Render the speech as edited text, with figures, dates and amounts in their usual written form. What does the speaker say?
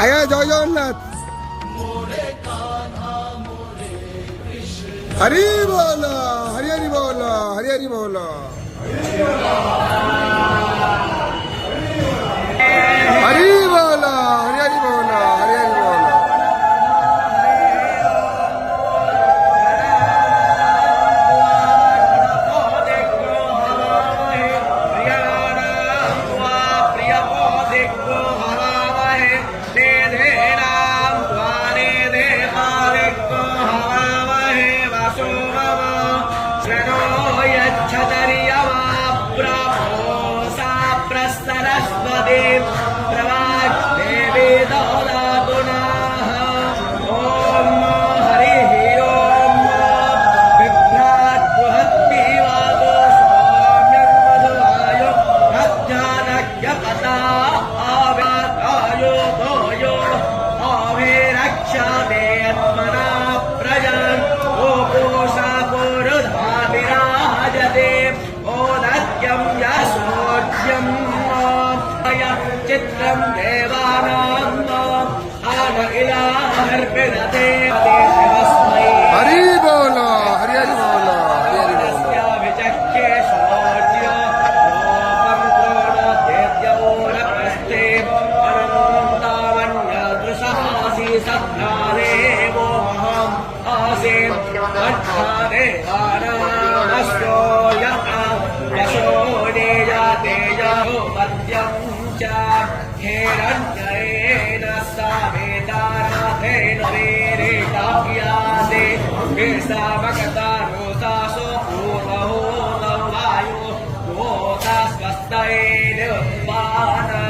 আগে জয় জগন্নাথ। হরি বল, হরি হরি বল, হরি হরি বল। হরি বল, হরি হরি বল, হরি হরি বল। चित्रं देवानां आन इलाहर्पिणते तस्मै हरि बोल, हरि हरि बोल, हरि हरि बोल। विचक्के शौर्य रूपं क्रोणदेव्यौरप्रस्थे अनन्तावन्यदृशहासि सत्तादेवोऽहम् आसे वक्षादेवानामस्यो यः यशो नेयातेजो मद्यं हिरण्येन सावेदाराधेन वीरेणाभियासे केशामकतारोतासो पूर्वहो वायो गोतास्वस्तये निर्वाणा